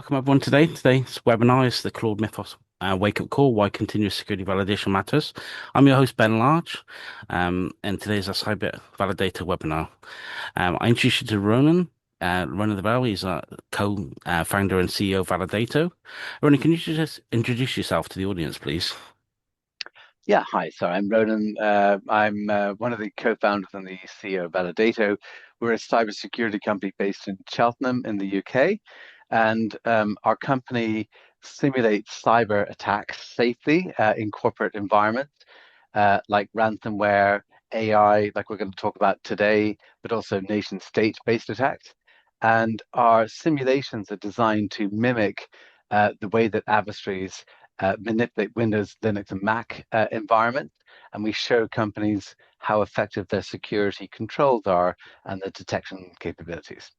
Welcome everyone today. Today's webinar is the Claude Mythos Wake Up Call, Why Continuous Security Validation Matters. I'm your host, Ben Large, and today's a Cyber Validator webinar. I introduce you to Ronan. Ronan the Bell, he's a co-founder and CEO of Validator. Ronan, can you just introduce yourself to the audience, please? Yeah, hi. So I'm Ronan. I'm one of the co-founders and the CEO of Validato. We're a cybersecurity company based in Cheltenham in the UK, and our company simulates cyber attacks safely in corporate environments, like ransomware, AI, like we're going to talk about today, but also nation-state-based attacks. And our simulations are designed to mimic the way that adversaries manipulate Windows, Linux, and Mac environments, and we show companies how effective their security controls are and the detection capabilities.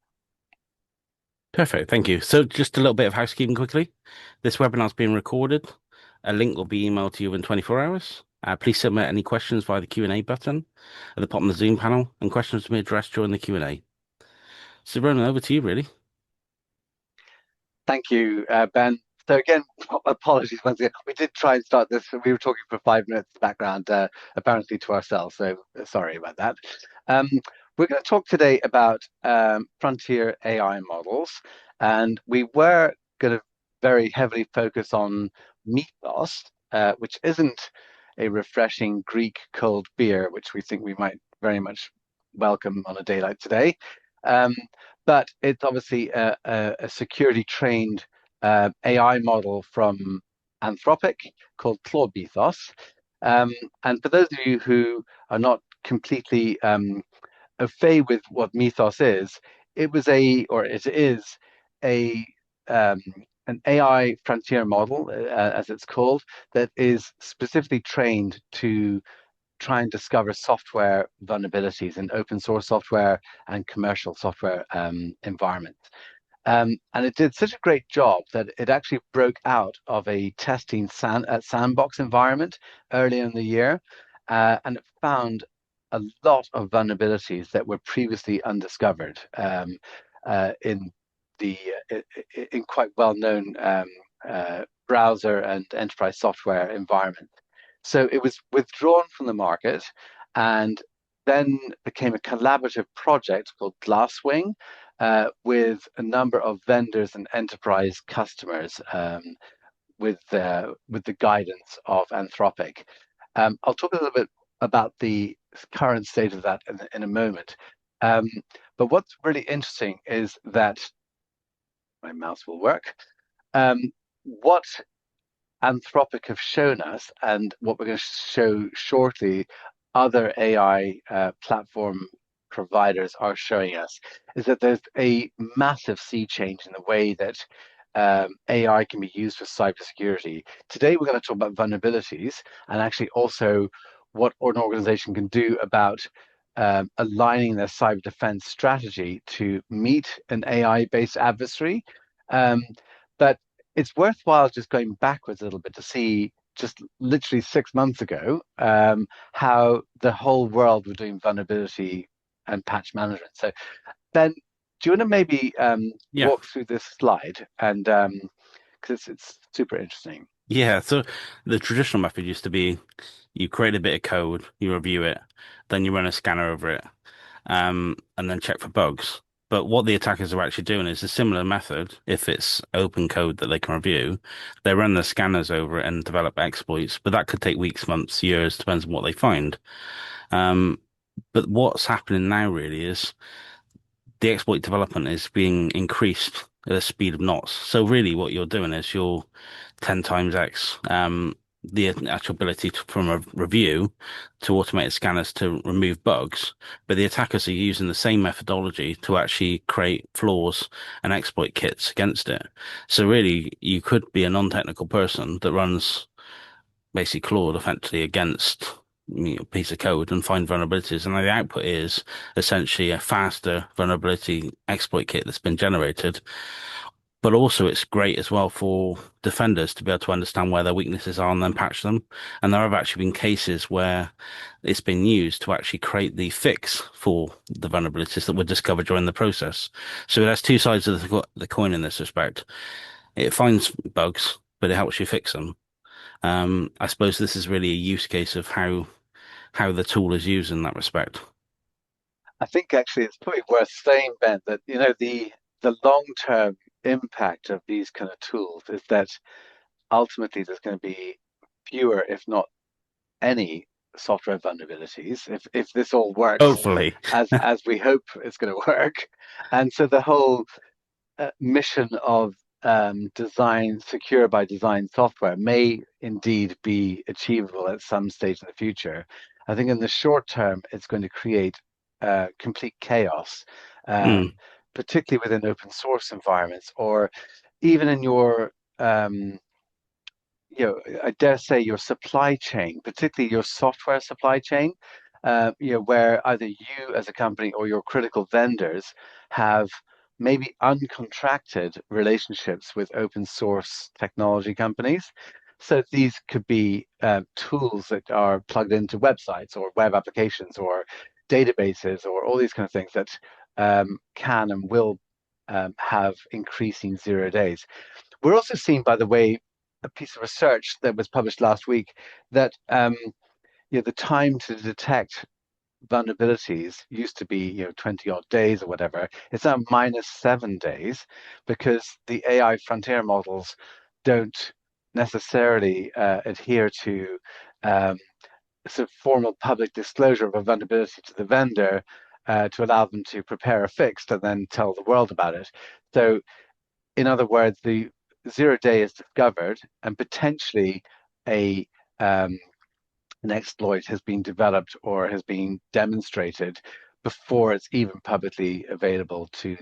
Perfect, thank you. So just a little bit of housekeeping quickly. This webinar is being recorded. A link will be emailed to you in 24 hours. Please submit any questions via the Q&A button at the bottom of the Zoom panel, and questions will be addressed during the Q&A. So, Ronan, over to you, really. Thank you, Ben. So again, apologies once again. We did try and start this. We were talking for 5 minutes background, apparently to ourselves. So sorry about that. We're going to talk today about frontier AI models, and we were going to very heavily focus on Mythos, which isn't a refreshing Greek cold beer, which we think we might very much welcome on a day like today. Um, but it's obviously a security trained AI model from Anthropic called Claude Mythos. And for those of you who are not completely au fait with what Mythos is, it is a an AI frontier model, as it's called, that is specifically trained to try and discover software vulnerabilities in open source software and commercial software environments. And it did such a great job that it actually broke out of a testing sandbox environment earlier in the year, and it found a lot of vulnerabilities that were previously undiscovered in the in quite well-known browser and enterprise software environments. So it was withdrawn from the market and then became a collaborative project called Glasswing with a number of vendors and enterprise customers with the guidance of Anthropic. I'll talk a little bit about the current state of that in a moment. But what's really interesting is that my mouse will work. What Anthropic have shown us, and what we're going to show shortly, other AI platform providers are showing us, is that there's a massive sea change in the way that AI can be used for cybersecurity. Today, we're going to talk about vulnerabilities and actually also what an organization can do about aligning their cyber defense strategy to meet an AI-based adversary. But it's worthwhile just going backwards a little bit to see just literally 6 months ago how the whole world was doing vulnerability and patch management. So then, do you want to maybe Yeah. walk through this slide and because it's super interesting. Yeah, so the traditional method used to be you create a bit of code, you review it, then you run a scanner over it, and then check for bugs. But what the attackers are actually doing is a similar method. If it's open code that they can review, they run the scanners over it and develop exploits. But that could take weeks, months, years, depends on what they find. Um, but what's happening now really is the exploit development is being increased at a speed of knots. So really what you're doing is you're 10 times X the actual ability from a review to automated scanners to remove bugs, but the attackers are using the same methodology to actually create flaws and exploit kits against it. So really you could be a non-technical person that runs basically Claude effectively against piece of code and find vulnerabilities. And the output is essentially a faster vulnerability exploit kit that's been generated But also, it's great as well for defenders to be able to understand where their weaknesses are and then patch them. And there have actually been cases where it's been used to actually create the fix for the vulnerabilities that were discovered during the process. So it has two sides of the coin in this respect. It finds bugs, but it helps you fix them. I suppose this is really a use case of how the tool is used in that respect. I think actually it's probably worth saying, Ben, that the long-term impact of these kind of tools is that ultimately there's going to be fewer, if not any, software vulnerabilities if this all works Hopefully. as we hope it's going to work. And so the whole mission of design secure by design software may indeed be achievable at some stage in the future. I think in the short term, it's going to create complete chaos, Mm. particularly within open source environments or even in your I dare say your supply chain, particularly your software supply chain, where either you as a company or your critical vendors have maybe uncontracted relationships with open source technology companies. So these could be tools that are plugged into websites or web applications or databases or all these kind of things that can and will have increasing 0 days. We're also seeing, by the way, a piece of research that was published last week that the time to detect vulnerabilities used to be 20 odd days or whatever. It's now -7 days because the AI frontier models don't necessarily adhere to um, sort of formal public disclosure of a vulnerability to the vendor to allow them to prepare a fix and then tell the world about it. So in other words, the 0 day is discovered and potentially a an exploit has been developed or has been demonstrated before it's even publicly available to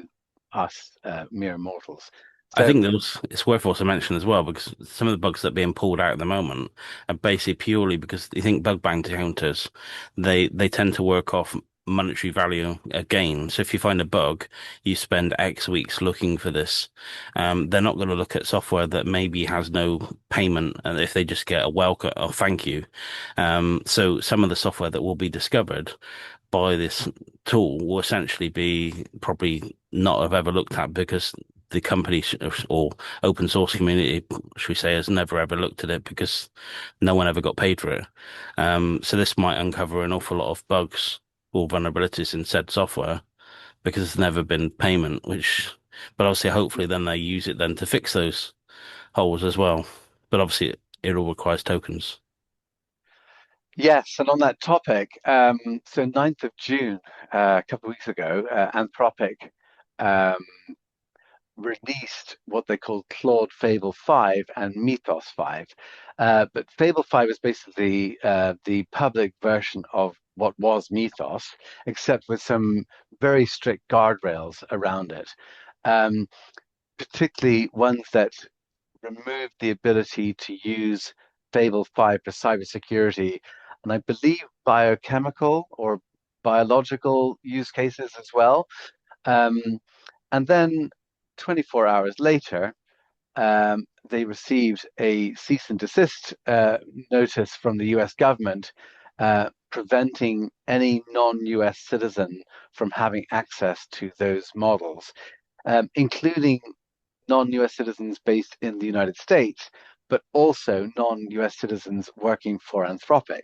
us mere mortals. I So think it's worth also mentioning as well because some of the bugs that are being pulled out at the moment are basically purely because you think bug bounty hunters, they tend to work off monetary value gain. So if you find a bug, you spend X weeks looking for this. They're not going to look at software that maybe has no payment, and if they just get a welcome or thank you. So some of the software that will be discovered by this tool will essentially be probably not have ever looked at because the company or open source community, should we say, has never ever looked at it because no one ever got paid for it. So this might uncover an awful lot of bugs or vulnerabilities in said software because there's never been payment, but obviously, hopefully, then they use it then to fix those holes as well. But obviously, it all requires tokens. yes, and on that topic, so 9th of June, a couple of weeks ago, Anthropic um, released what they called Claude Fable 5 and Mythos 5. But Fable 5 is basically the public version of what was Mythos, except with some very strict guardrails around it, um, particularly ones that removed the ability to use Fable 5 for cybersecurity, and I believe biochemical or biological use cases as well. Um, and then 24 hours later, they received a cease and desist notice from the US government preventing any non-US citizen from having access to those models, including non-US citizens based in the United States, but also non-US citizens working for Anthropic,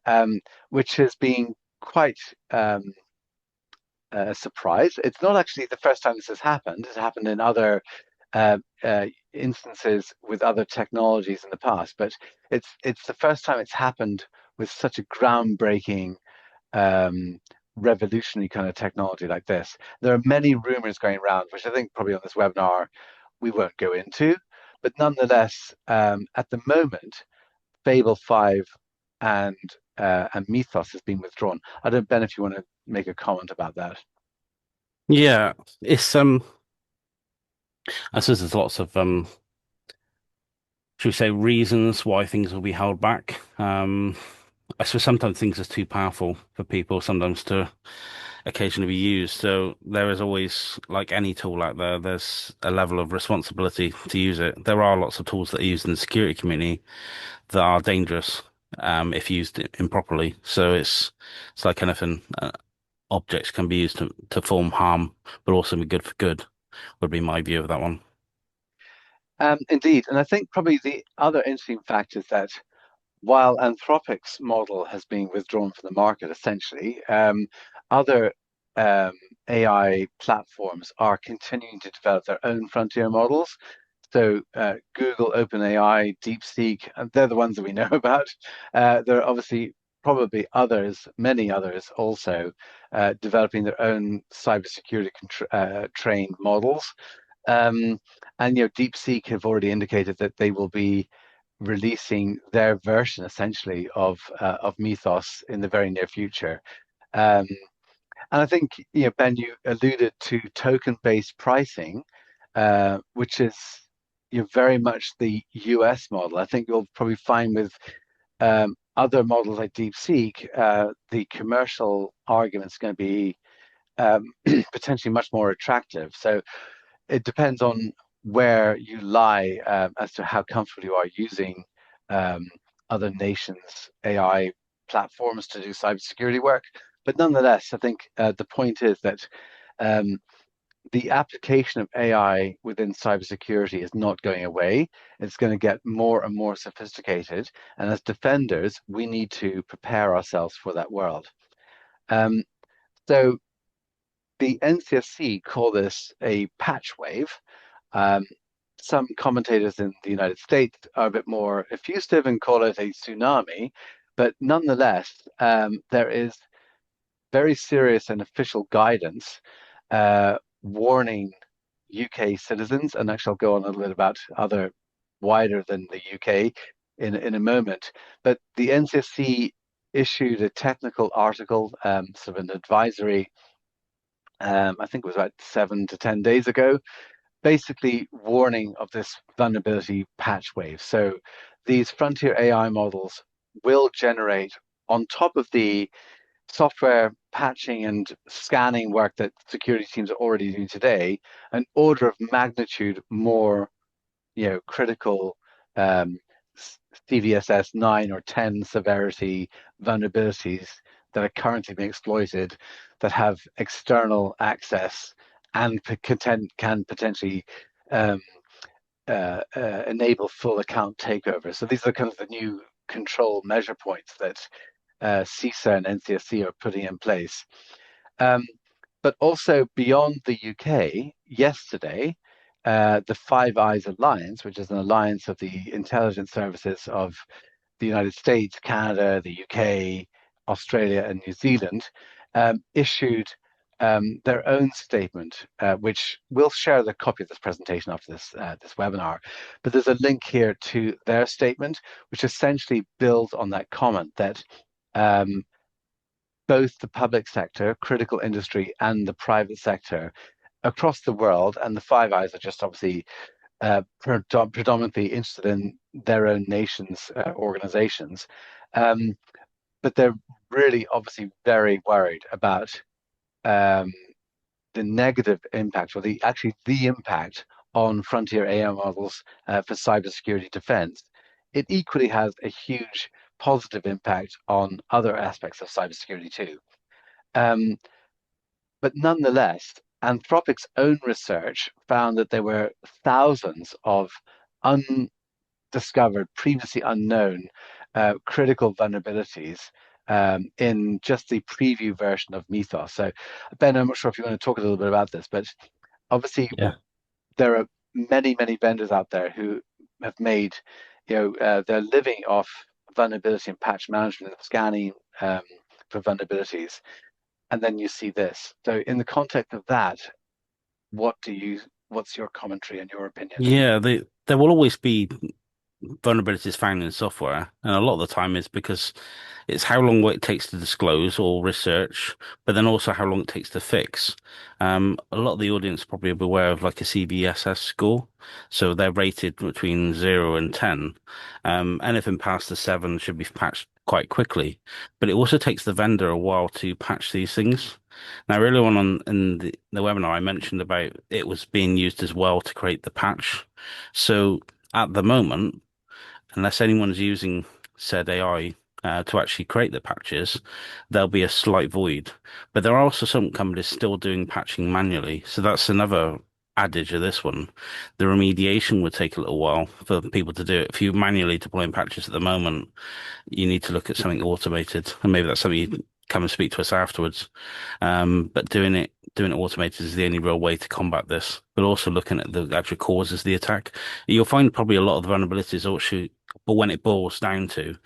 um, which has been quite a surprise. It's not actually the first time this has happened. It's happened in other instances with other technologies in the past, but it's the first time it's happened with such a groundbreaking, um, revolutionary kind of technology like this. There are many rumors going around, which I think probably on this webinar we won't go into, but nonetheless, at the moment, Fable 5 and and Mythos has been withdrawn. I don't, Ben, if you want to make a comment about that. Yeah, it's I suppose there's lots of should we say reasons why things will be held back. I suppose sometimes things are too powerful for people sometimes to occasionally be used. So there is always, like any tool out there, there's a level of responsibility to use it. There are lots of tools that are used in the security community that are dangerous if used improperly. So it's like anything. Objects can be used to form harm, but also be good for good, would be my view of that one. Indeed, and I think probably the other interesting fact is that while Anthropic's model has been withdrawn from the market, essentially, other um, AI platforms are continuing to develop their own frontier models. So Google, OpenAI, DeepSeek, they're the ones that we know about. There are obviously probably others, many others also, developing their own cybersecurity trained models. Um, and DeepSeek have already indicated that they will be releasing their version essentially of Mythos in the very near future. Um, and I think Ben, you alluded to token-based pricing, which is very much the US model. I think you'll probably find with other models like DeepSeek, the commercial argument is going to be potentially much more attractive. So it depends on where you lie as to how comfortable you are using um, other nations' AI platforms to do cybersecurity work. But nonetheless, I think the point is that um, the application of AI within cybersecurity is not going away. It's going to get more and more sophisticated. And as defenders, we need to prepare ourselves for that world. Um, so the NCSC call this a patch wave. Um, some commentators in the United States are a bit more effusive and call it a tsunami, but nonetheless, there is very serious and official guidance warning UK citizens, and actually I'll go on a little bit about other wider than the UK in a moment. But the NCSC issued a technical article, sort of an advisory, I think it was about 7 to 10 days ago, basically warning of this vulnerability patch wave. So these frontier AI models will generate, on top of the software patching and scanning work that security teams are already doing today, an order of magnitude more, critical um, CVSS 9 or 10 severity vulnerabilities that are currently being exploited that have external access and can potentially um, enable full account takeover. So these are kind of the new control measure points that CISA and NCSC are putting in place. Um, but also beyond the UK, yesterday, the Five Eyes Alliance, which is an alliance of the intelligence services of the United States, Canada, the UK, Australia, and New Zealand, issued their own statement, which we'll share the copy of this presentation after this webinar. But there's a link here to their statement, which essentially builds on that comment that um, both the public sector, critical industry, and the private sector across the world, and the Five Eyes are just obviously predominantly interested in their own nation's organizations. Um, but they're really obviously very worried about um, the negative impact, or the impact on frontier AI models for cybersecurity defense. It equally has a huge positive impact on other aspects of cybersecurity too. Um, but nonetheless, Anthropic's own research found that there were thousands of undiscovered, previously unknown critical vulnerabilities in just the preview version of Mythos. So, Ben, I'm not sure if you want to talk a little bit about this, but obviously Yeah. there are many, many vendors out there who have made, they're living off vulnerability and patch management and scanning for vulnerabilities. And then you see this. So in the context of that, what's your commentary and your opinion? Yeah, there will always be vulnerabilities found in software, and a lot of the time is because it's how long it takes to disclose or research, but then also how long it takes to fix. A lot of the audience probably be aware of like a CVSS score, so they're rated between 0 and 10. Anything past the 7 should be patched quite quickly, but it also takes the vendor a while to patch these things. Now, earlier on in the webinar, I mentioned about it was being used as well to create the patch. So at the moment, unless anyone's using said AI to actually create the patches, there'll be a slight void. But there are also some companies still doing patching manually. So that's another adage of this one. The remediation would take a little while for people to do it. If you're manually deploying patches at the moment, you need to look at something automated, and maybe that's something you come and speak to us afterwards. But doing it automated is the only real way to combat this. But also looking at the actual causes of the attack, you'll find probably a lot of the vulnerabilities actually, but when it boils down to,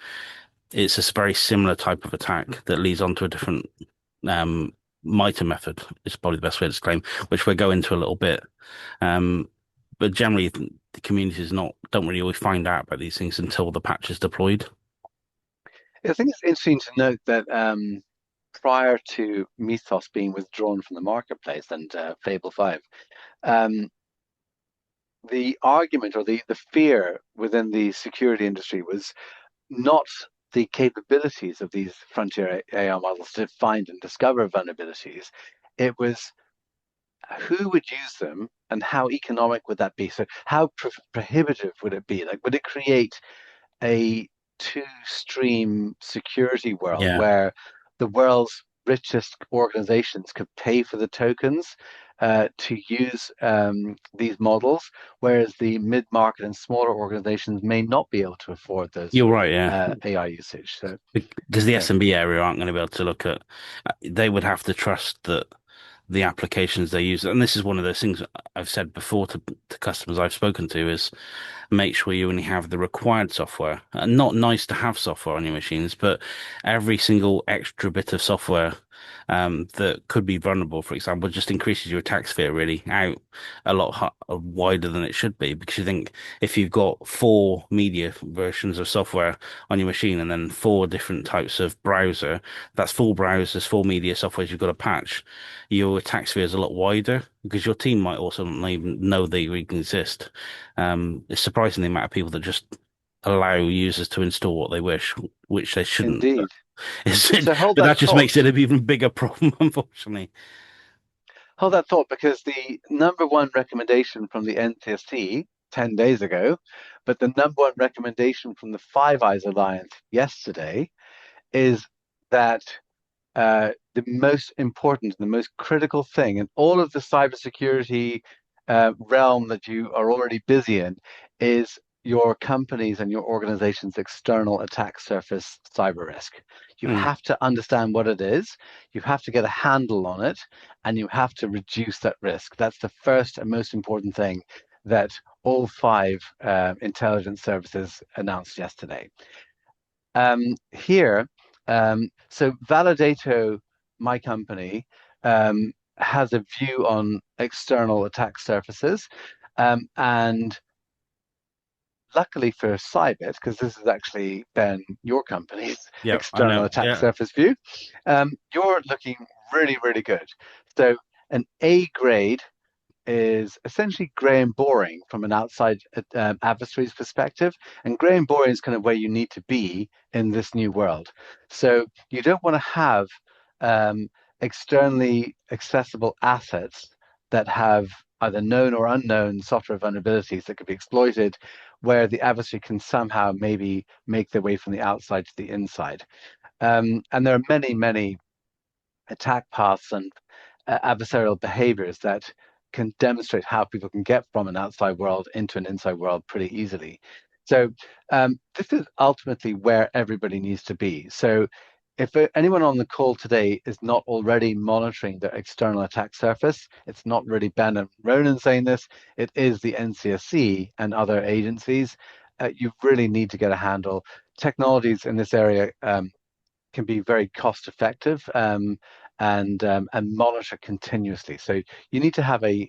it's a very similar type of attack that leads on to a different um, MITRE method. Is probably the best way to explain, which we'll go into a little bit. Um, but generally, the community is not don't really always find out about these things until the patch is deployed. I think it's interesting to note that prior to Mythos being withdrawn from the marketplace and Fable 5, um, the argument or the fear within the security industry was not the capabilities of these frontier AI models to find and discover vulnerabilities. It was who would use them and how economic would that be? So, how prohibitive would it be? Like, would it create a two-stream security world Yeah. where the world's richest organizations could pay for the tokens to use these models, whereas the mid-market and smaller organizations may not be able to afford those You're sort of right, yeah. AI usage. So, Because the yeah, SMB area aren't going to be able to look at, they would have to trust that the applications they use, and this is one of those things I've said before to customers I've spoken to, is make sure you only have the required software. Not nice to have software on your machines, but every single extra bit of software that could be vulnerable, for example, just increases your attack sphere really out a lot wider than it should be. Because you think if you've got four media versions of software on your machine and then four different types of browser, that's four browsers, four media softwares you've got to patch. Your attack sphere is a lot wider because your team might also not even know they even exist. It's surprising the amount of people that just allow users to install what they wish, which they shouldn't. indeed. But So hold that that just thought. makes it an even bigger problem, unfortunately. Hold that thought because the number one recommendation from the NTSC 10 days ago, but the number one recommendation from the Five Eyes Alliance yesterday is that the most important, the most critical thing in all of the cybersecurity realm that you are already busy in is your company's and your organization's external attack surface cyber risk. You Mm. have to understand what it is, you have to get a handle on it, and you have to reduce that risk. That's the first and most important thing that all five intelligence services announced yesterday. Here, so Validato, my company, has a view on external attack surfaces. And luckily for Cybit, because this is actually Ben, your company's Yeah, I external know. attack Yeah. surface view, you're looking really, really good. So an A grade is essentially gray and boring from an outside adversary's perspective. And gray and boring is kind of where you need to be in this new world. So you don't want to have um, externally accessible assets that have either known or unknown software vulnerabilities that could be exploited, where the adversary can somehow maybe make their way from the outside to the inside. And there are many, many attack paths and adversarial behaviors that can demonstrate how people can get from an outside world into an inside world pretty easily. So this is ultimately where everybody needs to be. So if anyone on the call today is not already monitoring their external attack surface, it's not really Ben and Ronan saying this, it is the NCSC and other agencies. You really need to get a handle. Technologies in this area can be very cost effective and monitor continuously. So you need to have a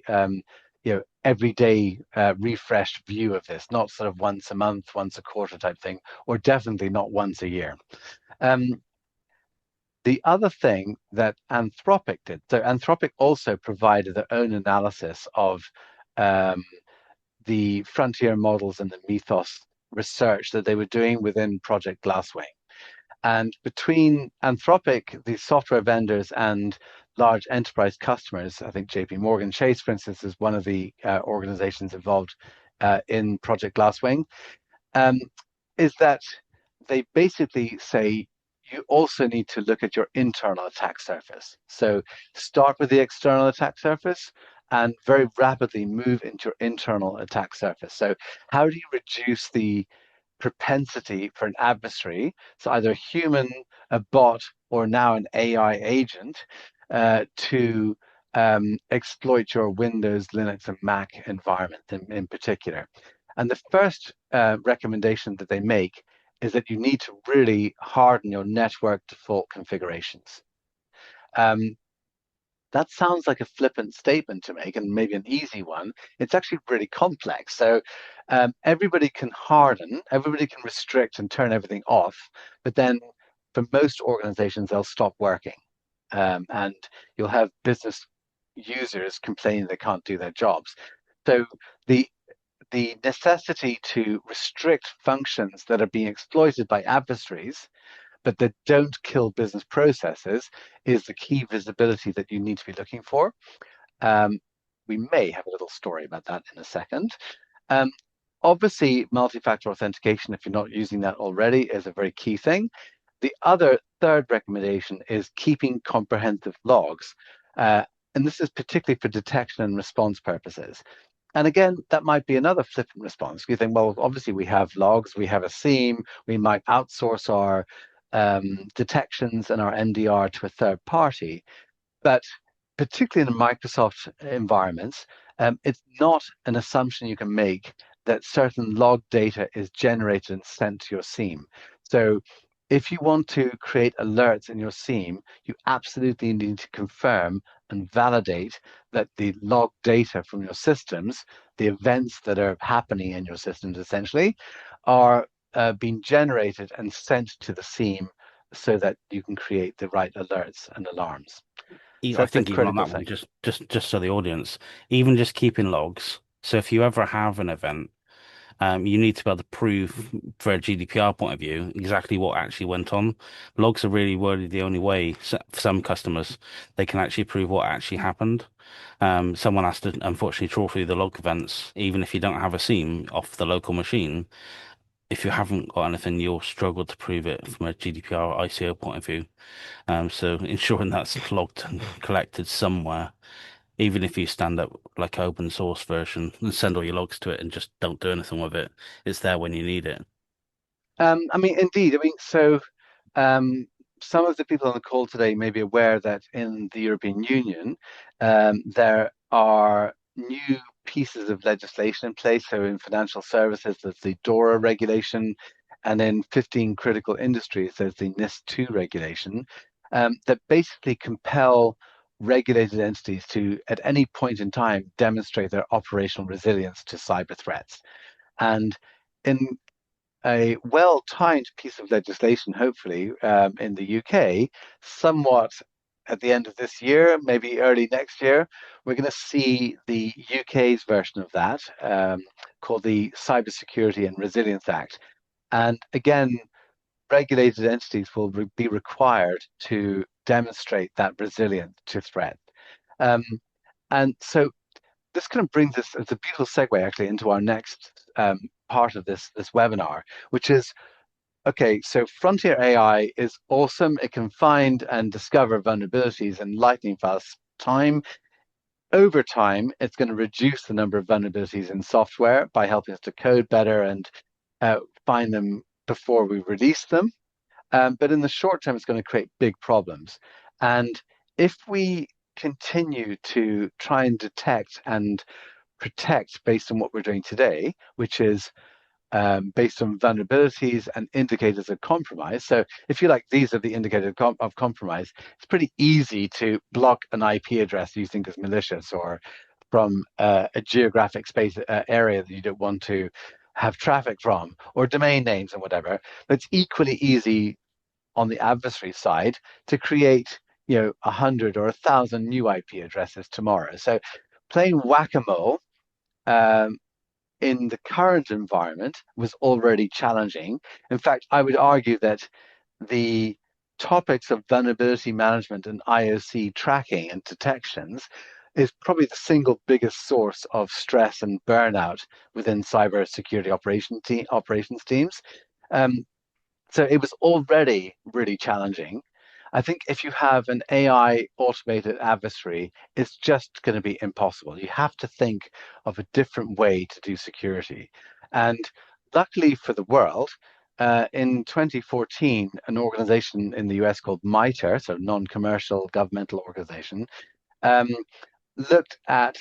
everyday refreshed view of this, not sort of once a month, once a quarter type thing, or definitely not once a year. Um, the other thing that Anthropic did, so Anthropic also provided their own analysis of um, the frontier models and the Mythos research that they were doing within Project Glasswing. And between Anthropic, the software vendors, and large enterprise customers, I think JP Morgan Chase, for instance, is one of the organizations involved in Project Glasswing, um, is that they basically say you also need to look at your internal attack surface. So start with the external attack surface and very rapidly move into your internal attack surface. So how do you reduce the propensity for an adversary, so either a human, a bot, or now an AI agent, to exploit your Windows, Linux, and Mac environment in particular? And the first recommendation that they make is that you need to really harden your network default configurations. Um, that sounds like a flippant statement to make and maybe an easy one. It's actually really complex. So everybody can harden, everybody can restrict and turn everything off, but then for most organizations, they'll stop working. And you'll have business users complaining they can't do their jobs. So the the necessity to restrict functions that are being exploited by adversaries but that don't kill business processes is the key visibility that you need to be looking for. Um, we may have a little story about that in a second. Um, Obviously, multi-factor authentication, if you're not using that already, is a very key thing. The other third recommendation is keeping comprehensive logs. Uh, and this is particularly for detection and response purposes. And again, that might be another flippant response. You think, well, obviously we have logs, we have a SIEM, we might outsource our detections and our MDR to a third party. But particularly in Microsoft environments, it's not an assumption you can make that certain log data is generated and sent to your SIEM. So if you want to create alerts in your SIEM, you absolutely need to confirm and validate that the log data from your systems, the events that are happening in your systems essentially, are being generated and sent to the SIEM so that you can create the right alerts and alarms. So I that's a think even on critical that one, thing. just so the audience, even just keeping logs. So if you ever have an event, you need to be able to prove, for a GDPR point of view, exactly what actually went on. Logs are really the only way, for some customers, they can actually prove what actually happened. Someone has to, unfortunately, trawl through the log events, even if you don't have a SIEM off the local machine. If you haven't got anything, you'll struggle to prove it from a GDPR ICO point of view. So ensuring that's logged and collected somewhere, even if you stand up like open source version and send all your logs to it and just don't do anything with it, it's there when you need it. I mean, indeed. I mean, so um, some of the people on the call today may be aware that in the European Union, there are new pieces of legislation in place. So in financial services, there's the DORA regulation, and in 15 critical industries, there's the NIS2 regulation that basically compel regulated entities to, at any point in time, demonstrate their operational resilience to cyber threats. And in a well-timed piece of legislation, hopefully, in the UK, somewhat at the end of this year, maybe early next year, we're going to see the UK's version of that, called the Cybersecurity and Resilience Act. And again, regulated entities will be required to demonstrate that resilience to threat. Um, and so this kind of brings us, it's a beautiful segue actually into our next part of this webinar, which is okay, so frontier AI is awesome. It can find and discover vulnerabilities in lightning fast time. Over time, it's going to reduce the number of vulnerabilities in software by helping us to code better and find them before we release them. But in the short term, it's going to create big problems. And if we continue to try and detect and protect based on what we're doing today, which is based on vulnerabilities and indicators of compromise. So if you like, these are the indicators of compromise. It's pretty easy to block an IP address you think is malicious or from a geographic space area that you don't want to have traffic from, or domain names and whatever. But it's equally easy on the adversary side to create, 100 or 1,000 new IP addresses tomorrow. So playing whack-a-mole um, in the current environment was already challenging. In fact, I would argue that the topics of vulnerability management and IOC tracking and detections is probably the single biggest source of stress and burnout within cybersecurity operations teams. Um, so it was already really challenging. I think if you have an AI automated adversary, it's just going to be impossible. You have to think of a different way to do security. And luckily for the world, in 2014, an organization in the US called MITRE, so non-commercial governmental organization, um, looked at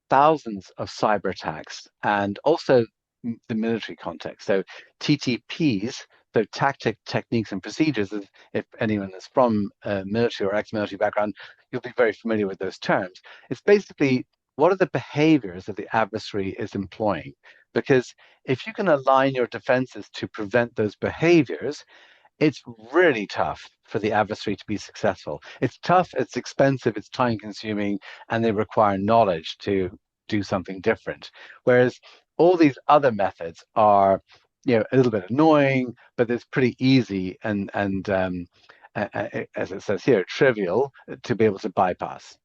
thousands of cyber attacks and also the military context. So TTPs, so tactic, techniques, and procedures. If anyone is from a military or ex-military background, you'll be very familiar with those terms. It's basically what are the behaviors that the adversary is employing? Because if you can align your defenses to prevent those behaviors, it's really tough for the adversary to be successful. It's tough, it's expensive, it's time consuming, and they require knowledge to do something different. Whereas all these other methods are, a little bit annoying, but it's pretty easy as it says here, trivial to be able to bypass.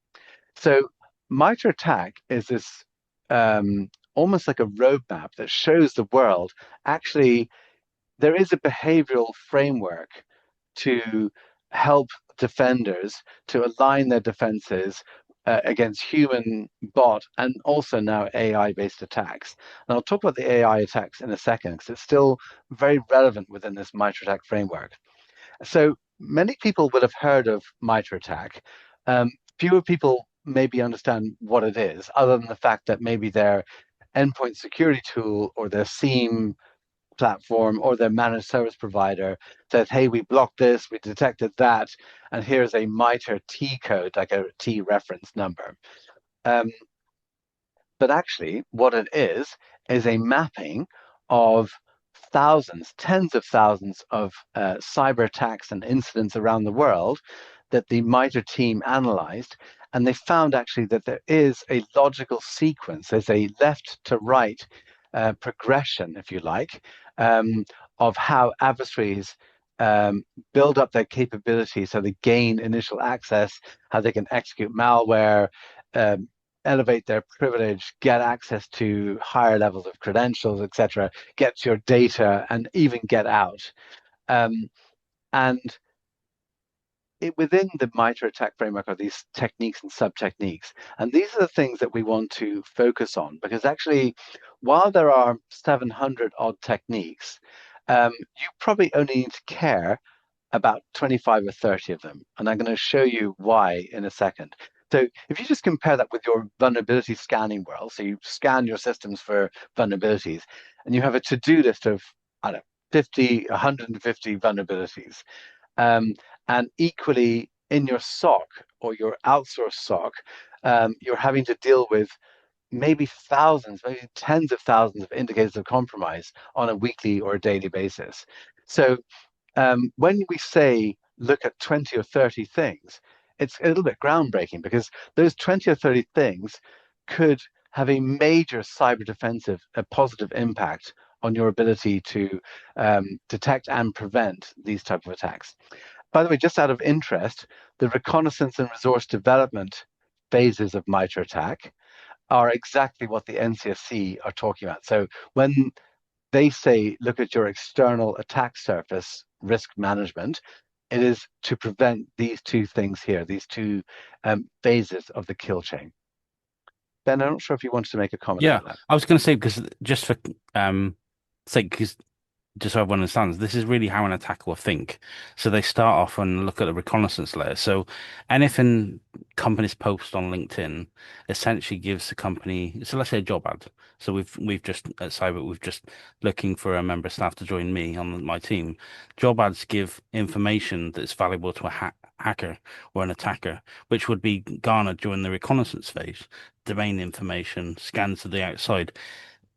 So MITRE ATT&CK is this almost like a roadmap that shows the world actually there is a behavioral framework to help defenders to align their defenses against human bot and also now AI based attacks. And I'll talk about the AI attacks in a second because it's still very relevant within this MITRE ATT&CK framework. So many people will have heard of MITRE ATT&CK. Fewer people maybe understand what it is, other than the fact that maybe their endpoint security tool or their SIEM platform or their managed service provider says, hey, we blocked this, we detected that, and here's a MITRE T code, like a T reference number. Um, but actually, what it is a mapping of thousands, tens of thousands of cyber attacks and incidents around the world that the MITRE team analyzed. And they found actually that there is a logical sequence, there's a left to right progression, if you like, of how adversaries um, build up their capabilities so they gain initial access, how they can execute malware, um, elevate their privilege, get access to higher levels of credentials, etc., get your data, and even get out. Um, and within the MITRE ATT&CK framework are these techniques and sub-techniques. And these are the things that we want to focus on because actually, while there are 700 odd techniques, you probably only need to care about 25 or 30 of them. And I'm going to show you why in a second. So if you just compare that with your vulnerability scanning world, so you scan your systems for vulnerabilities, and you have a to-do list of, I don't know, 50, 150 vulnerabilities. Um, and equally in your SOC or your outsourced SOC, you're having to deal with maybe thousands, maybe tens of thousands of indicators of compromise on a weekly or a daily basis. So when we say look at 20 or 30 things, it's a little bit groundbreaking because those 20 or 30 things could have a major cyber defensive, a positive impact on your ability to detect and prevent these type of attacks. By the way, just out of interest, the reconnaissance and resource development phases of MITRE ATT&CK are exactly what the NCSC are talking about. So when they say, look at your external attack surface risk management, it is to prevent these two things here, these two phases of the kill chain. Ben, I'm not sure if you wanted to make a comment Yeah, about that. I was going to say because just for sake, because just so everyone understands, this is really how an attacker will think. So they start off and look at the reconnaissance layer. So anything companies post on LinkedIn essentially gives the company, so let's say a job ad. So we've just at Cyber, we've just looking for a member of staff to join me on my team. Job ads give information that's valuable to a hacker or an attacker, which would be garnered during the reconnaissance phase. Domain information, scans to the outside,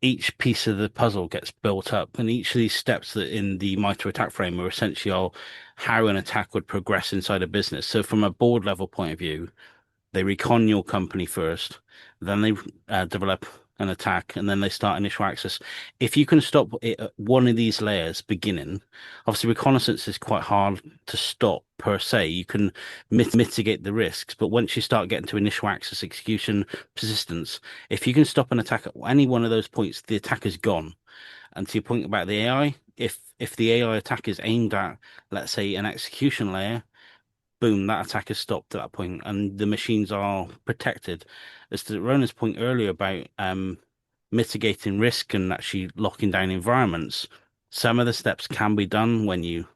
each piece of the puzzle gets built up, and each of these steps that in the MITRE ATT&CK frame are essentially all how an attack would progress inside a business. So from a board level point of view, they recon your company first, then they develop. an attack and then they start initial access. If you can stop it at one of these layers beginning, obviously reconnaissance is quite hard to stop per se. You can mitigate the risks, but once you start getting to initial access, execution, persistence, if you can stop an attack at any one of those points, the attack is gone. And to your point about the AI, if the AI attack is aimed at, let's say, an execution layer, boom, that attack is stopped at that point, and the machines are protected. As to Rona's point earlier about mitigating risk and actually locking down environments, some of the steps can be done when you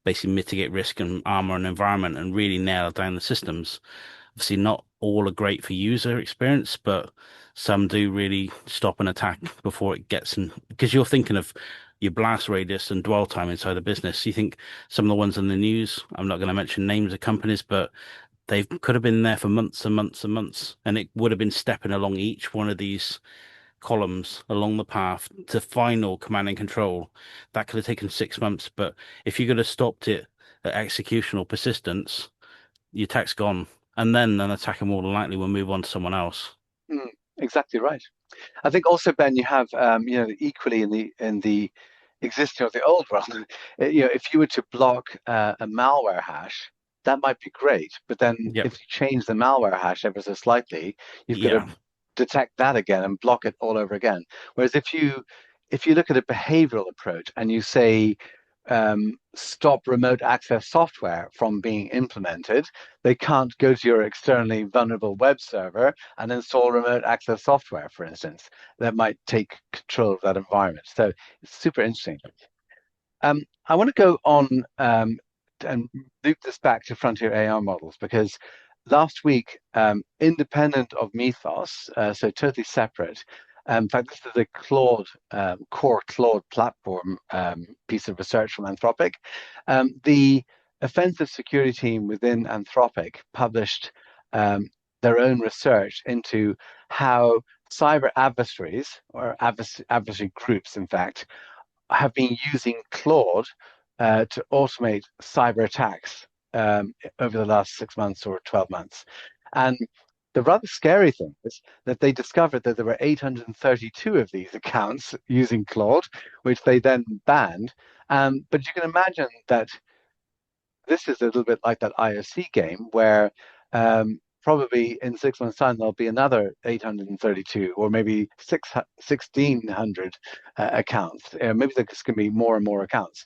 basically mitigate risk and armor an environment and really nail down the systems. Obviously, not all are great for user experience, but some do really stop an attack before it gets in. Because you're thinking of your blast radius and dwell time inside the business. You think some of the ones in the news, I'm not going to mention names of companies, but they could have been there for months and months and months, and it would have been stepping along each one of these columns along the path to final command and control. That could have taken 6 months, but if you could have stopped it at execution or persistence, your attack's gone. And then an attacker more than likely will move on to someone else. Mm, exactly right. I think also, Ben, you have equally in the existing of the old world, if you were to block a malware hash, that might be great. But then Yep. if you change the malware hash ever so slightly, you've got to Yeah. detect that again and block it all over again. Whereas if you look at a behavioral approach and you say stop remote access software from being implemented, they can't go to your externally vulnerable web server and install remote access software, for instance, that might take control of that environment. So it's super interesting. I want to go on and loop this back to frontier AI models because last week, independent of Mythos, so totally separate. In fact, this is a Claude core Claude platform piece of research from Anthropic. The offensive security team within Anthropic published their own research into how cyber adversaries or adversary groups, in fact, have been using Claude to automate cyber attacks over the last 6 months or 12 months. And the rather scary thing is that they discovered that there were 832 of these accounts using Claude, which they then banned. But you can imagine that this is a little bit like that IOC game where probably in 6 months' time there'll be another 832 or maybe 1,600 accounts. Maybe there's going to be more and more accounts.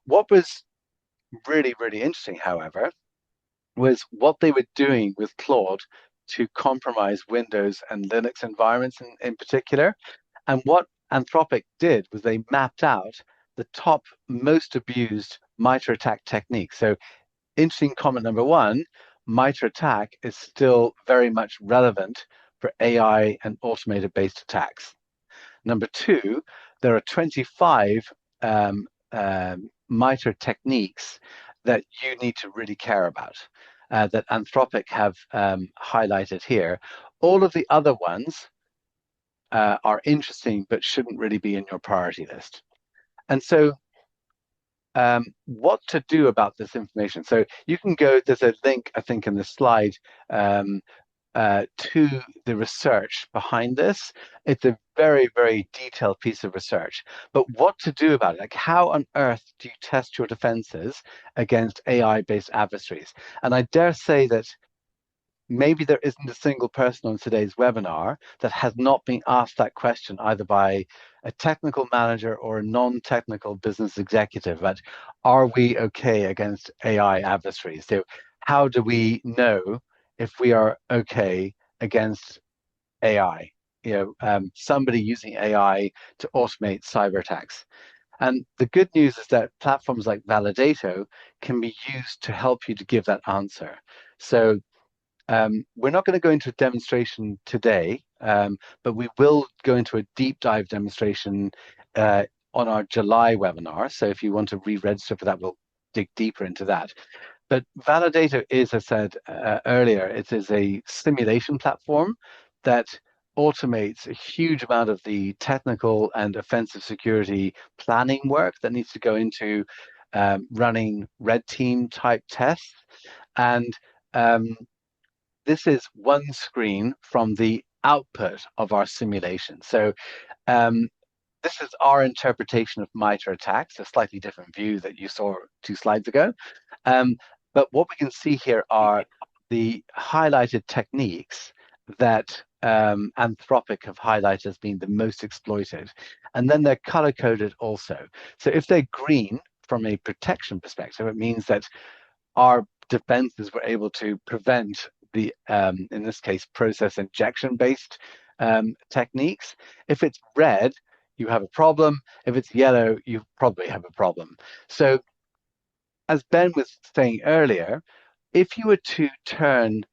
What was really, really interesting, however, was what they were doing with Claude to compromise Windows and Linux environments in particular. And what Anthropic did was they mapped out the top most abused MITRE attack techniques. So interesting comment number one, MITRE attack is still very much relevant for AI and automated based attacks. Number two, there are 25 MITRE techniques that you need to really care about that Anthropic have highlighted here. All of the other ones are interesting, but shouldn't really be in your priority list. And so what to do about this information. So you can go, there's a link, I think, in the slide to the research behind this. It's a very, very detailed piece of research. But what to do about it? Like, how on earth do you test your defenses against AI-based adversaries? And I dare say that maybe there isn't a single person on today's webinar that has not been asked that question either by a technical manager or a non-technical business executive. But are we okay against AI adversaries? So how do we know if we are okay against AI? Somebody using AI to automate cyber attacks. And the good news is that platforms like Validato can be used to help you to give that answer. So we're not going to go into a demonstration today, but we will go into a deep dive demonstration on our July webinar. So if you want to re-register for that, we'll dig deeper into that. But Validator is, as I said earlier, it is a simulation platform that automates a huge amount of the technical and offensive security planning work that needs to go into running red team type tests. And this is one screen from the output of our simulation. So um, this is our interpretation of MITRE attacks, a slightly different view that you saw 2 slides ago. Um, but what we can see here are the highlighted techniques that Anthropic have highlighted as being the most exploited. And then they're color coded also. So if they're green from a protection perspective, it means that our defenses were able to prevent the, in this case, process injection based techniques. If it's red, you have a problem. If it's yellow, you probably have a problem. So, as Ben was saying earlier, if you were to turn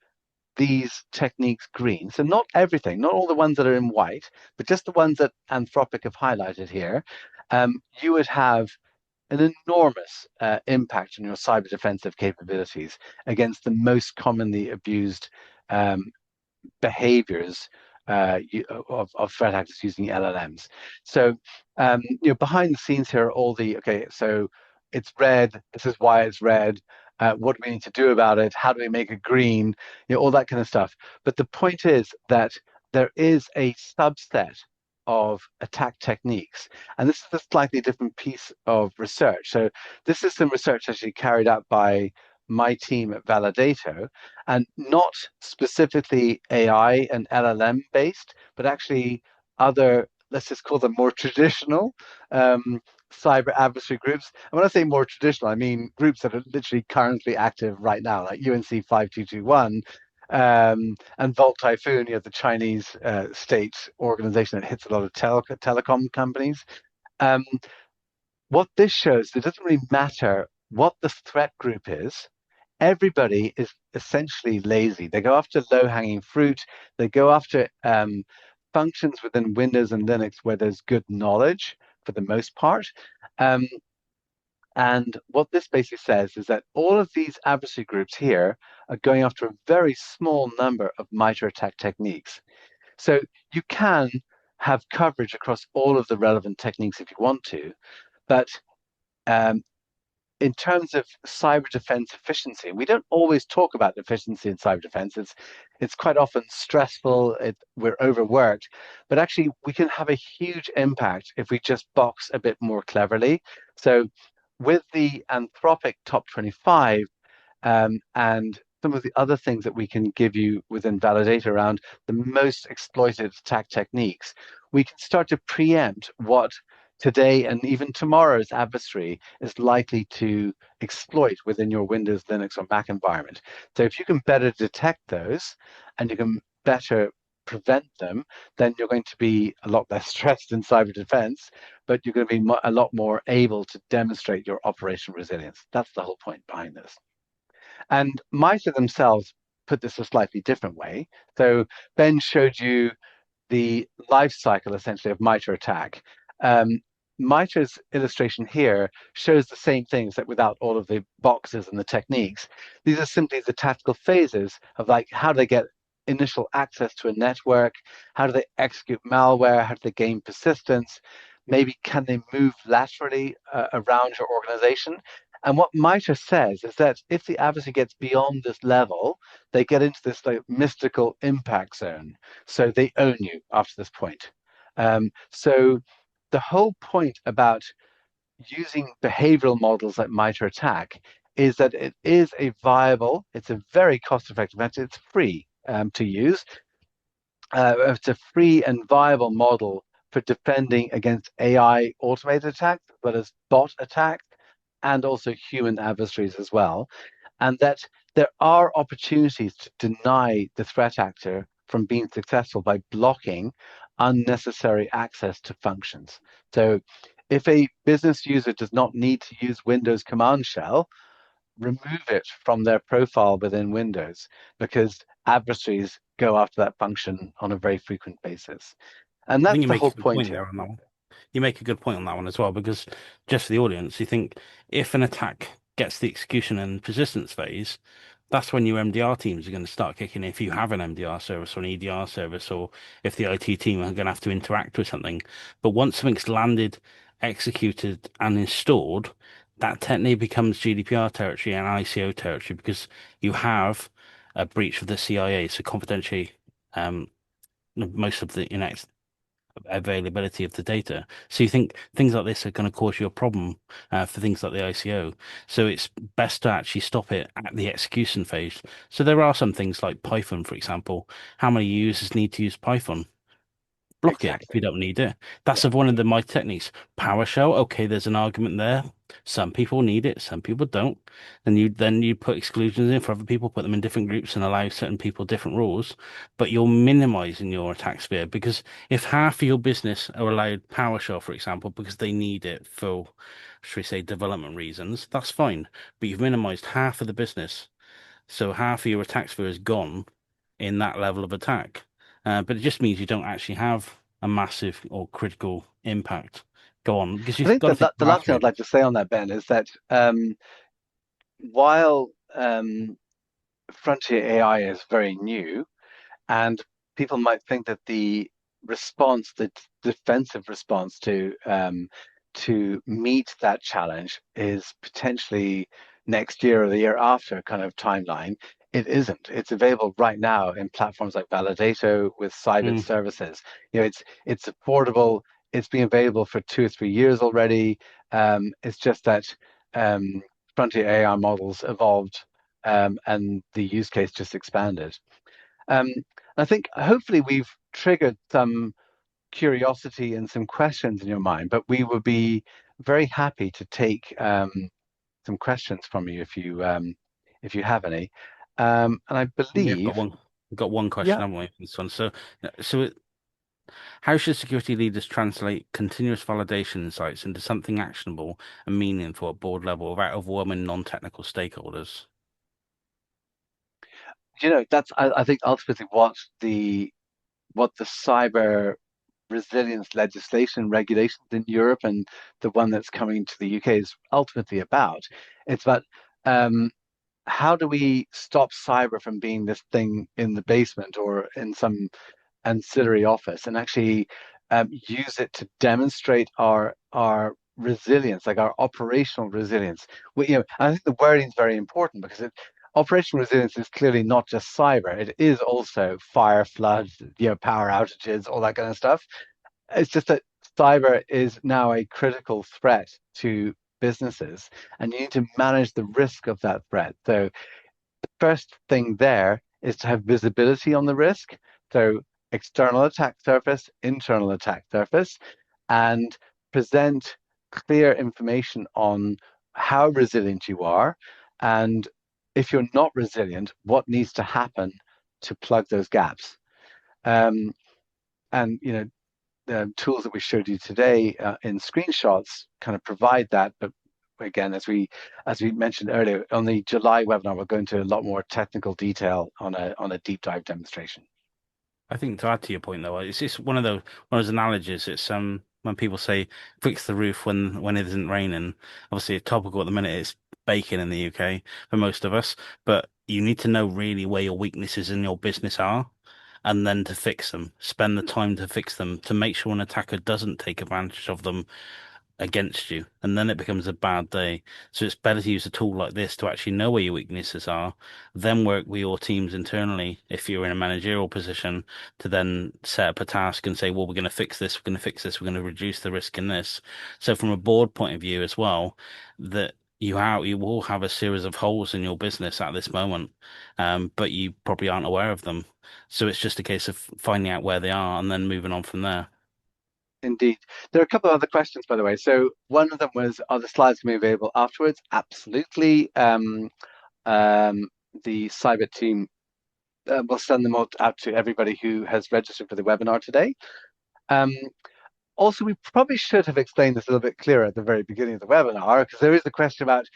these techniques green, so not everything, not all the ones that are in white, but just the ones that Anthropic have highlighted here, you would have an enormous impact on your cyber defensive capabilities against the most commonly abused um, behaviors of threat actors using LLMs. So, behind the scenes here are all the, okay, so it's red, this is why it's red, what do we need to do about it, how do we make it green, all that kind of stuff. But the point is that there is a subset of attack techniques. And this is a slightly different piece of research. So this is some research actually carried out by my team at Validato, and not specifically AI and LLM based, but actually other, let's just call them more traditional um, cyber adversary groups. And when I say more traditional, I mean groups that are literally currently active right now, like UNC 5221 and Volt Typhoon, the Chinese state organization that hits a lot of telecom companies. Um, what this shows, it doesn't really matter what the threat group is. Everybody is essentially lazy. They go after low-hanging fruit. They go after functions within Windows and Linux where there's good knowledge for the most part. Um, and what this basically says is that all of these adversary groups here are going after a very small number of MITRE attack techniques. So you can have coverage across all of the relevant techniques if you want to, but um, in terms of cyber defense efficiency, we don't always talk about efficiency in cyber defense. It's quite often stressful. We're overworked, but actually we can have a huge impact if we just box a bit more cleverly. So with the Anthropic top 25, and some of the other things that we can give you within Validator around the most exploited attack techniques, we can start to preempt what today and even tomorrow's adversary is likely to exploit within your Windows, Linux, or Mac environment. So if you can better detect those and you can better prevent them, then you're going to be a lot less stressed in cyber defense, but you're going to be a lot more able to demonstrate your operational resilience. That's the whole point behind this. And MITRE themselves put this a slightly different way. So Ben showed you the life cycle essentially of MITRE attack. Um, MITRE's illustration here shows the same things that without all of the boxes and the techniques. These are simply the tactical phases of like how do they get initial access to a network, how do they execute malware, how do they gain persistence, maybe can they move laterally around your organization. And what MITRE says is that if the adversary gets beyond this level, they get into this like mystical impact zone. So they own you after this point. So the whole point about using behavioral models like MITRE ATT&CK is that it is a viable, it's a very cost-effective method, it's free to use. It's a free and viable model for defending against AI automated attacks, as well as bot attacks, and also human adversaries as well. And that there are opportunities to deny the threat actor from being successful by blocking unnecessary access to functions. So if a business user does not need to use Windows Command Shell, remove it from their profile within Windows because adversaries go after that function on a very frequent basis. And I think that's you the make whole a good point point there here. on that one. You make a good point on that one as well, because just for the audience, you think if an attack gets the execution and persistence phase, that's when your MDR teams are going to start kicking in if you have an MDR service or an EDR service, or if the IT team are going to have to interact with something. But once something's landed, executed, and installed, that technically becomes GDPR territory and ICO territory because you have a breach of the CIA, so confidentially. most of the availability of the data. So you think things like this are going to cause you a problem for things like the ICO. So it's best to actually stop it at the execution phase. So there are some things like Python, for example. How many users need to use Python? Block it if you Exactly. don't need it. Yeah. That's one of my techniques. PowerShell, okay, there's an argument there. Some people need it, some people don't. Then you put exclusions in for other people, put them in different groups and allow certain people different rules. But you're minimizing your attack sphere because if half of your business are allowed PowerShell, for example, because they need it for, should we say, development reasons, that's fine. But you've minimized half of the business. So half of your attack sphere is gone in that level of attack. But it just means you don't actually have a massive or critical impact go on because I you've think got to think the about last thing I'd afterwards. like to say on that, Ben, is that while frontier AI is very new, and people might think that the response, the defensive response to meet that challenge is potentially next year or the year after kind of timeline. It isn't. It's available right now in platforms like Validato with Cybit Mm. services. It's affordable. It's been available for 2 or 3 years already. It's just that um, frontier AI models evolved and the use case just expanded. Um, I think hopefully we've triggered some curiosity and some questions in your mind, but we would be very happy to take some questions from you if you have any. And I Yeah, believe, we've got one question, yeah, haven't we, for this one? How should security leaders translate continuous validation insights into something actionable and meaningful at board level without overwhelming non-technical stakeholders? that's I think ultimately what the cyber resilience legislation regulations in Europe and the one that's coming to the UK is ultimately about. It's about um, how do we stop cyber from being this thing in the basement or in some ancillary office and actually use it to demonstrate our resilience, like our operational resilience. I think the wording is very important because operational resilience is clearly not just cyber. It is also fire, floods, power outages, all that kind of stuff. It's just that cyber is now a critical threat to businesses, and you need to manage the risk of that threat. So first thing there is to have visibility on the risk. So external attack surface, internal attack surface, and present clear information on how resilient you are. And if you're not resilient, what needs to happen to plug those gaps. Um, and the tools that we showed you today in screenshots kind of provide that. But again, as we mentioned earlier, on the July webinar, we'll go into a lot more technical detail on a deep dive demonstration. I think to add to your point though, it's just one of those analogies. It's when people say fix the roof when it isn't raining. Obviously, it's topical at the minute. It's baking in the UK for most of us, but you need to know really where your weaknesses in your business are, and then to fix them. Spend the time to fix them to make sure an attacker doesn't take advantage of them against you, and then it becomes a bad day. So it's better to use a tool like this to actually know where your weaknesses are, then work with your teams internally if you're in a managerial position to then set up a task and say, well, we're going to fix this, we're going to fix this, we're going to reduce the risk in this. So from a board point of view as well, that you will have a series of holes in your business at this moment, but you probably aren't aware of them. So it's just a case of finding out where they are and then moving on from there. Indeed. There are a couple of other questions, by the way. So one of them was, are the slides going to be available afterwards? Absolutely. Um, the Cyber team will send them out to everybody who has registered for the webinar today. Um, Also, we probably should have explained this a little bit clearer at the very beginning of the webinar, because there is a question about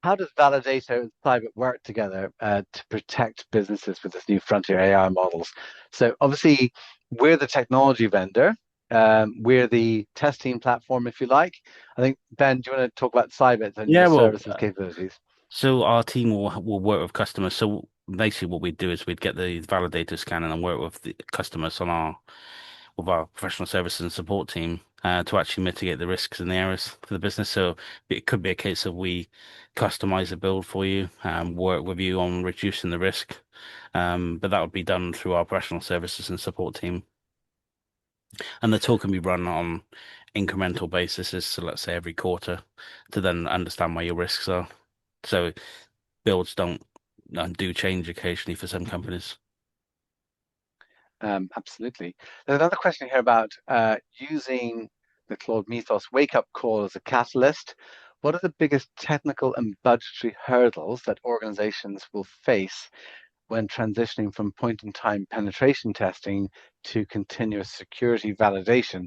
how does Validator and Cybit work together to protect businesses with this new frontier AI models. So obviously, we're the technology vendor. We're the testing platform, if you like. I think, Ben, do you want to talk about Cybit and your Yeah, well, services capabilities? so our team will work with customers. So basically, what we'd do is we'd get the validator scan and work with the customers on our with our professional services and support team to actually mitigate the risks and the errors for the business. So it could be a case of we customize a build for you, work with you on reducing the risk, but that would be done through our professional services and support team. And the tool can be run on incremental basis, so let's say every quarter, to then understand where your risks are. So builds don't do change occasionally for some companies. Absolutely. There's another question here about using the Claude Mythos wake-up call as a catalyst. What are the biggest technical and budgetary hurdles that organizations will face when transitioning from point-in-time penetration testing to continuous security validation?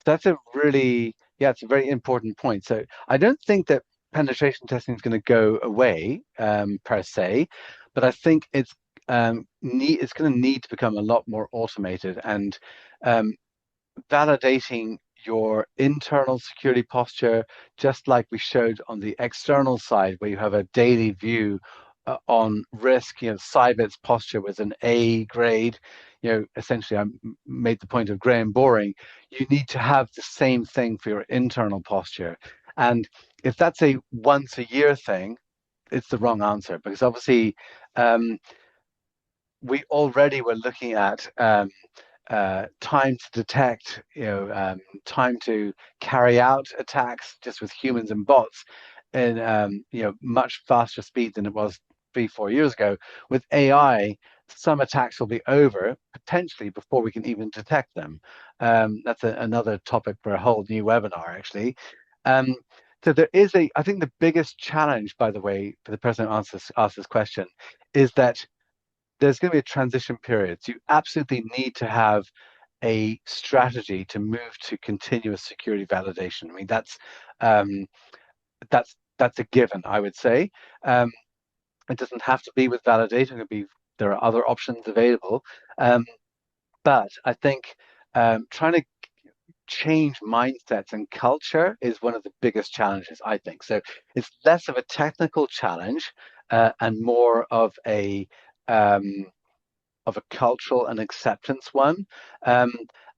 That's a really, yeah, it's a very important point. So I don't think that penetration testing is going to go away per se, but I think it's going to need to become a lot more automated and um, validating your internal security posture, just like we showed on the external side, where you have a daily view on risk. You know, Sybit's posture was an A grade. You know, essentially, made the point of grey and boring. You need to have the same thing for your internal posture, and if that's a once a year thing, it's the wrong answer because obviously um, we already were looking at time to detect, time to carry out attacks just with humans and bots in much faster speed than it was 3, 4 years ago. With AI, some attacks will be over potentially before we can even detect them. That's another topic for a whole new webinar, actually. Um, so there is I think the biggest challenge, by the way, for the person who asked this question, is that there's going to be a transition period. So you absolutely need to have a strategy to move to continuous security validation. I mean, um, that's a given, I would say. Um, it doesn't have to be with validation. It could be there are other options available. Um, but I think trying to change mindsets and culture is one of the biggest challenges, I think. So it's less of a technical challenge and more um, of a cultural and acceptance one. Um,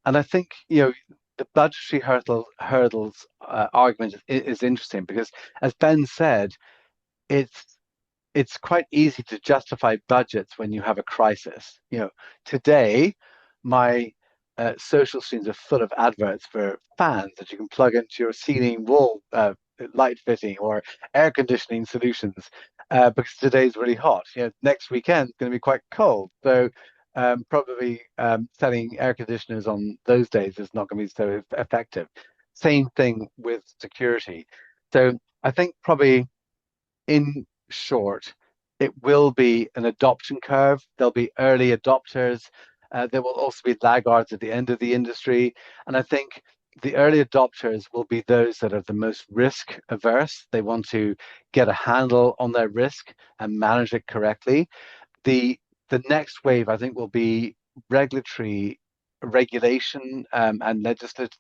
and I think, the budgetary hurdles argument is interesting because, as Ben said, it's it's quite easy to justify budgets when you have a crisis. Today, my social streams are full of adverts for fans that you can plug into your ceiling wall light fitting or air conditioning solutions because today's really hot. Next weekend is going to be quite cold. So probably selling air conditioners on those days is not going to be so effective. Same thing with security. So I think probably in short, it will be an adoption curve. There'll be early adopters. There will also be laggards at the end of the industry. And I think the early adopters will be those that are the most risk averse. They want to get a handle on their risk and manage it correctly. The next wave, I think, will be regulatory regulation and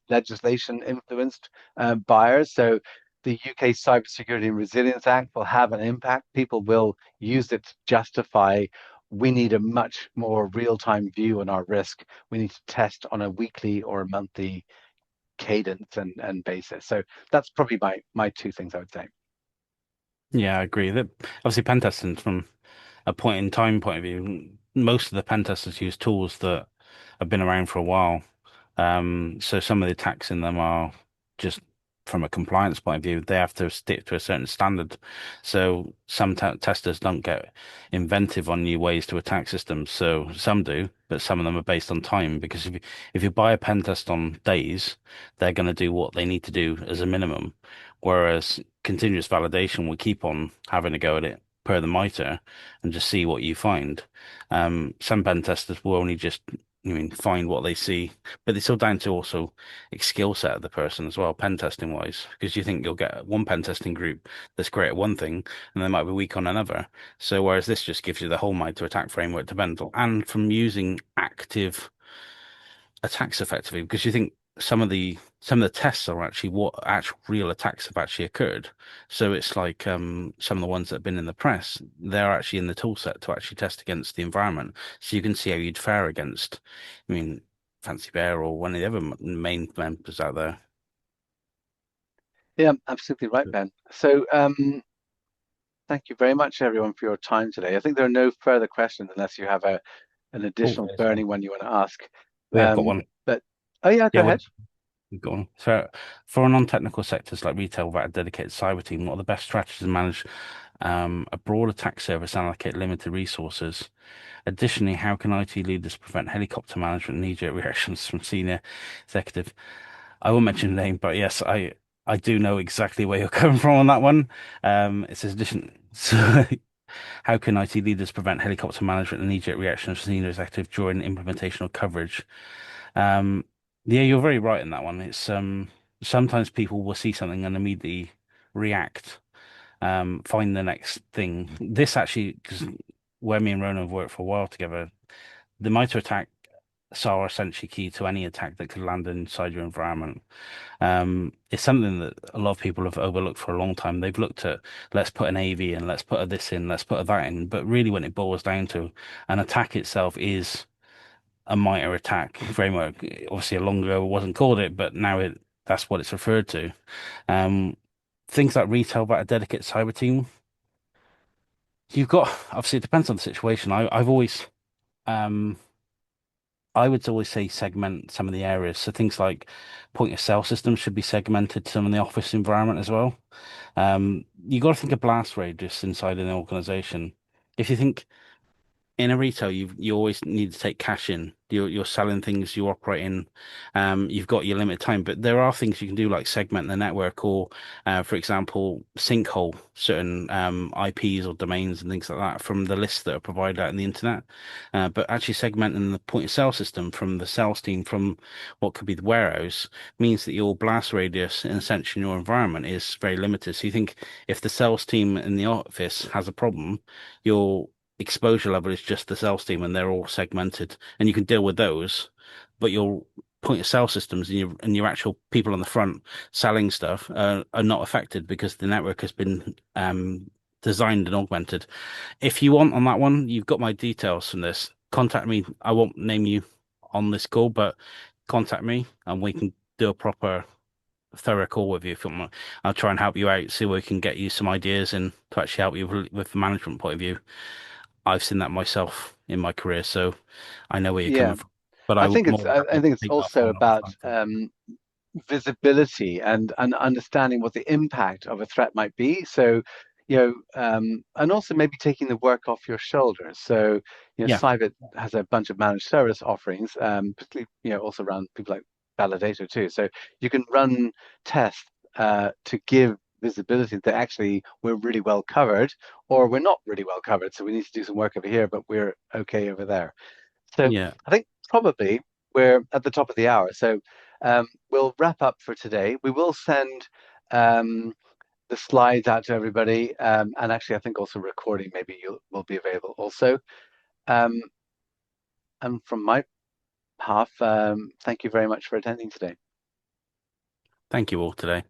legislation influenced buyers. So the UK Cybersecurity and Resilience Act will have an impact. People will use it to justify we need a much more real-time view on our risk. We need to test on a weekly or a monthly cadence and basis. So that's probably my two things I would say. Yeah, I agree. That obviously pen testing from a point in time point of view, most of the pen testers use tools that have been around for a while. So some of the attacks in them are just from a compliance point of view, they have to stick to a certain standard. So some testers don't get inventive on new ways to attack systems. So some do, but some of them are based on time because if you buy a pen test on days, they're going to do what they need to do as a minimum. Whereas continuous validation will keep on having a go at it per the MITRE and just see what you find. Some pen testers will only just, find what they see, but it's all down to also skill set of the person as well, pen testing wise, because you think you'll get one pen testing group that's great at one thing and they might be weak on another. So whereas this just gives you the whole MITRE attack framework to bend, and from using active attacks effectively, because you think some of the tests are actually what actual real attacks have actually occurred. So it's like some of the ones that have been in the press, they're actually in the tool set to actually test against the environment. So you can see how you'd fare against, I mean, Fancy Bear or one of the other main members out there. Yeah, absolutely right, Ben. So thank you very much, everyone, for your time today. I think there are no further questions unless you have an Oh, additional there's one. burning one you want to ask. Yeah, I've got one. But Oh yeah, go Yeah, ahead. go on. So, for non-technical sectors like retail without a dedicated cyber team, what are the best strategies to manage a broad attack surface and allocate limited resources? Additionally, how can IT leaders prevent helicopter management and knee-jerk reactions from senior executive? I won't mention the name, but yes, I do know exactly where you're coming from on that one. It says addition. So, how can IT leaders prevent helicopter management and knee-jerk reactions from senior executive during implementation or coverage? Um, yeah, you're very right in that one. It's sometimes people will see something and immediately react, find the next thing. This actually, because where me and Ronan have worked for a while together, the MITRE attacks are essentially key to any attack that could land inside your environment. It's something that a lot of people have overlooked for a long time. They've looked at let's put an AV in, let's put a this in, let's put a that in, but really when it boils down to an attack itself is a MITRE attack framework. Obviously, a long ago it wasn't called it, but now that's what it's referred to. Um, Things like retail about a dedicated cyber team. You've got obviously it depends on the situation. I've always um I would always say segment some of the areas. So things like point of sale systems should be segmented to some of the office environment as well. You got to think of blast radius inside an organization. If you think in a retail, you always need to take cash in. You're selling things, you're operating. You've got your limited time, but there are things you can do like segment the network, or for example, sinkhole certain IPs or domains and things like that from the lists that are provided out in the internet. But actually segmenting the point of sale system from the sales team from what could be the warehouse means that your blast radius in essentially in your environment is very limited. So you think if the sales team in the office has a problem, your exposure level is just the sales team and they're all segmented and you can deal with those, but your point of sale systems and your actual people on the front selling stuff are not affected because the network has been designed and augmented. If you want on that one, you've got my details from this. Contact me. I won't name you on this call, but contact me and we can do a proper thorough call with you if you want. I'll try and help you out, see where we can get you some ideas and to actually help you with the management point of view. I've seen that myself in my career, so I know where you're Yeah, coming from. But I I'm think more than I happy to think it's take that also on another about time too. visibility and understanding what the impact of a threat might be. So, and also maybe taking the work off your shoulders. So, Yeah, Cyber has a bunch of managed service offerings, particularly, also around people like Validator too. So you can run tests to give visibility that actually we're really well covered, or we're not really well covered. So we need to do some work over here, but we're okay over there. So yeah. I think probably we're at the top of the hour. So we'll wrap up for today. We will send um, the slides out to everybody. And actually, I think also recording maybe will be available also. Um, and from my behalf, thank you very much for attending today. Thank you all today.